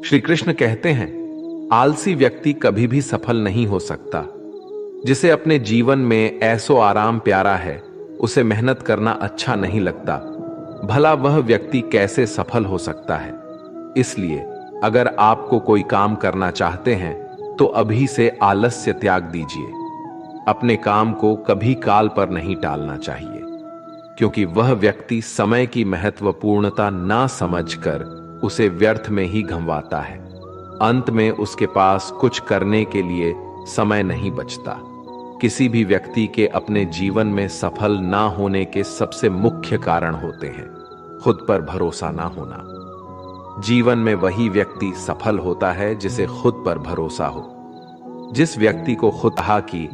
श्री कृष्ण कहते हैं, आलसी व्यक्ति कभी भी सफल नहीं हो सकता। जिसे अपने जीवन में ऐसो आराम प्यारा है, उसे मेहनत करना अच्छा नहीं लगता। भला वह व्यक्ति कैसे सफल हो सकता है? इसलिए अगर आपको कोई काम करना चाहते हैं तो अभी से आलस्य त्याग दीजिए। अपने काम को कभी काल पर नहीं टालना चाहिए, क्योंकि वह व्यक्ति समय की महत्वपूर्णता ना समझकर उसे व्यर्थ में ही गंवाता है। अंत में उसके पास कुछ करने के लिए समय नहीं बचता। किसी भी व्यक्ति के अपने जीवन में सफल ना होने के सबसे मुख्य कारण होते हैं खुद पर भरोसा ना होना। जीवन में वही व्यक्ति सफल होता है जिसे खुद पर भरोसा हो। जिस व्यक्ति को खुद कहा कि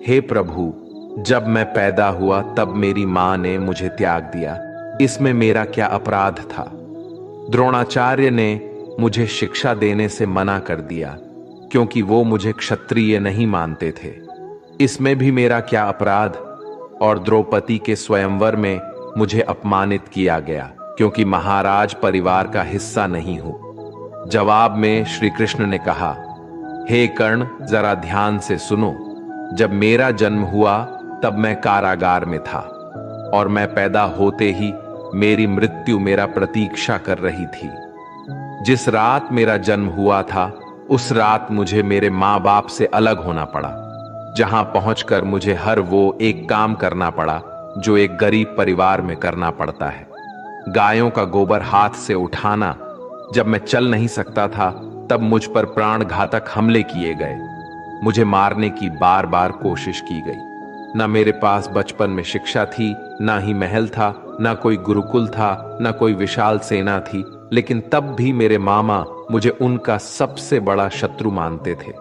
हे प्रभु, जब मैं पैदा हुआ तब मेरी मां ने मुझे त्याग दिया, इसमें मेरा क्या अपराध था? द्रोणाचार्य ने मुझे शिक्षा देने से मना कर दिया क्योंकि वो मुझे क्षत्रिय नहीं मानते थे, इसमें भी मेरा क्या अपराध? और द्रौपदी के स्वयंवर में मुझे अपमानित किया गया क्योंकि महाराज परिवार का हिस्सा नहीं हूं। जवाब में श्री कृष्ण ने कहा, हे कर्ण, जरा ध्यान से सुनो। जब मेरा जन्म हुआ तब मैं कारागार में था और मैं पैदा होते ही मेरी मृत्यु मेरा प्रतीक्षा कर रही थी। जिस रात मेरा जन्म हुआ था उस रात मुझे मेरे मां बाप से अलग होना पड़ा, जहां पहुंचकर मुझे हर वो एक काम करना पड़ा जो एक गरीब परिवार में करना पड़ता है। गायों का गोबर हाथ से उठाना। जब मैं चल नहीं सकता था तब मुझ पर प्राण घातक हमले किए गए। मुझे मारने की बार बार कोशिश की गई। ना मेरे पास बचपन में शिक्षा थी, ना ही महल था, ना कोई गुरुकुल था, ना कोई विशाल सेना थी, लेकिन तब भी मेरे मामा मुझे उनका सबसे बड़ा शत्रु मानते थे।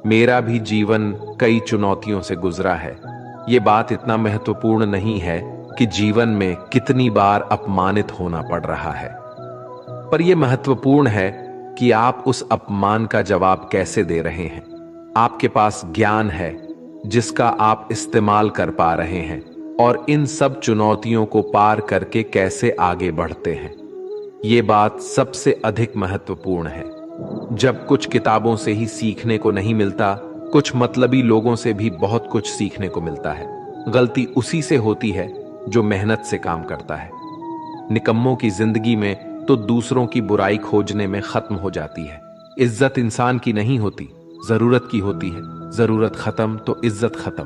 मेरा भी जीवन कई चुनौतियों से गुजरा है। ये बात इतना महत्वपूर्ण नहीं है कि जीवन में कितनी बार अपमानित होना पड़ रहा है, पर यह महत्वपूर्ण है कि आप उस अपमान का जवाब कैसे दे रहे हैं। आपके पास ज्ञान है जिसका आप इस्तेमाल कर पा रहे हैं और इन सब चुनौतियों को पार करके कैसे आगे बढ़ते हैं। ये बात सबसे अधिक महत्वपूर्ण है। जब कुछ किताबों से ही सीखने को नहीं मिलता, कुछ मतलबी लोगों से भी बहुत कुछ सीखने को मिलता है। गलती उसी से होती है जो मेहनत से काम करता है। निकम्मों की जिंदगी में तो दूसरों की बुराई खोजने में खत्म हो जाती है। इज्जत इंसान की नहीं होती, जरूरत की होती है। जरूरत खत्म तो इज्जत खत्म।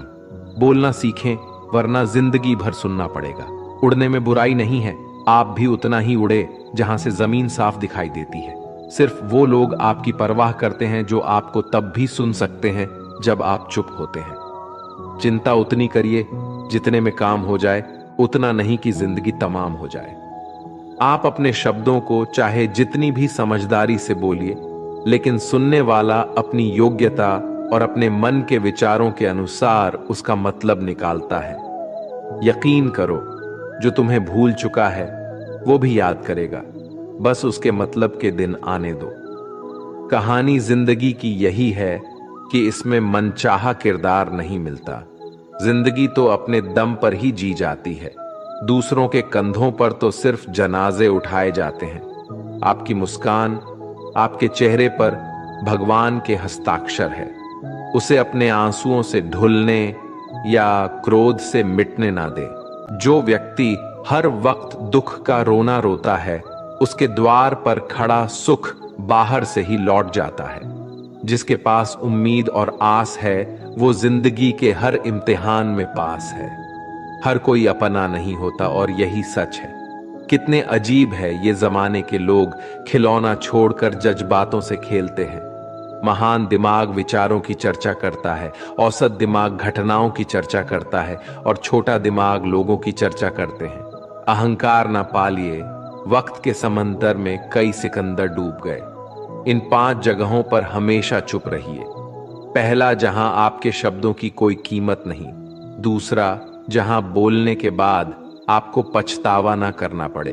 बोलना सीखें, वरना जिंदगी भर सुनना पड़ेगा। उड़ने में बुराई नहीं है, आप भी उतना ही उड़े जहां से जमीन साफ दिखाई देती है। सिर्फ वो लोग आपकी परवाह करते हैं जो आपको तब भी सुन सकते हैं जब आप चुप होते हैं। चिंता उतनी करिए जितने में काम हो जाए, उतना नहीं कि जिंदगी तमाम हो जाए। आप अपने शब्दों को चाहे जितनी भी समझदारी से बोलिए, लेकिन सुनने वाला अपनी योग्यता और अपने मन के विचारों के अनुसार उसका मतलब निकालता है। यकीन करो, जो तुम्हें भूल चुका है वो भी याद करेगा, बस उसके मतलब के दिन आने दो। कहानी जिंदगी की यही है कि इसमें मनचाहा किरदार नहीं मिलता। जिंदगी तो अपने दम पर ही जी जाती है। दूसरों के कंधों पर तो सिर्फ जनाजे उठाए जाते हैं। आपकी मुस्कान, आपके चेहरे पर भगवान के हस्ताक्षर है। उसे अपने आंसुओं से धुलने या क्रोध से मिटने ना दे। जो व्यक्ति हर वक्त दुख का रोना रोता है, उसके द्वार पर खड़ा सुख बाहर से ही लौट जाता है। जिसके पास उम्मीद और आस है, वो जिंदगी के हर इम्तिहान में पास है। हर कोई अपना नहीं होता और यही सच है। कितने अजीब है ये जमाने के लोग, खिलौना छोड़कर जज्बातों से खेलते हैं। महान दिमाग विचारों की चर्चा करता है, औसत दिमाग घटनाओं की चर्चा करता है और छोटा दिमाग लोगों की चर्चा करते हैं। अहंकार ना पालिए, वक्त के समंदर में कई सिकंदर डूब गए। इन 5 जगहों पर हमेशा चुप रहिए। पहला, जहां आपके शब्दों की कोई कीमत नहीं। दूसरा, जहां बोलने के बाद आपको पछतावा ना करना पड़े।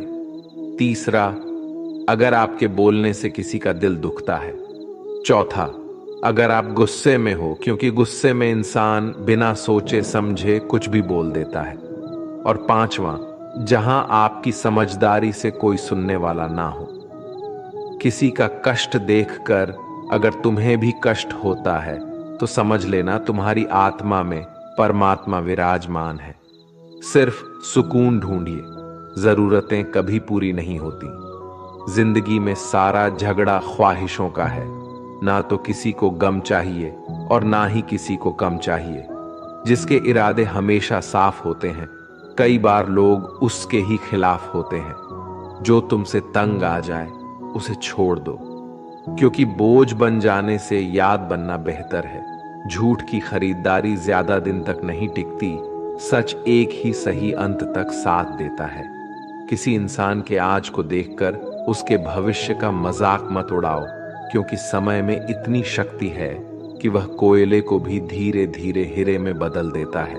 तीसरा, अगर आपके बोलने से किसी का दिल दुखता है। चौथा, अगर आप गुस्से में हो, क्योंकि गुस्से में इंसान बिना सोचे समझे कुछ भी बोल देता है। और पांचवा, जहां आपकी समझदारी से कोई सुनने वाला ना हो। किसी का कष्ट देखकर अगर तुम्हें भी कष्ट होता है तो समझ लेना तुम्हारी आत्मा में परमात्मा विराजमान है। सिर्फ सुकून ढूंढिए, जरूरतें कभी पूरी नहीं होती। जिंदगी में सारा झगड़ा ख्वाहिशों का है। ना तो किसी को गम चाहिए और ना ही किसी को कम चाहिए। जिसके इरादे हमेशा साफ होते हैं, कई बार लोग उसके ही खिलाफ होते हैं। जो तुमसे तंग आ जाए उसे छोड़ दो, क्योंकि बोझ बन जाने से याद बनना बेहतर है। झूठ की खरीदारी ज्यादा दिन तक नहीं टिकती, सच एक ही सही अंत तक साथ देता है। किसी इंसान के आज को देखकर उसके भविष्य का मजाक मत उड़ाओ, क्योंकि समय में इतनी शक्ति है कि वह कोयले को भी धीरे धीरे हीरे में बदल देता है।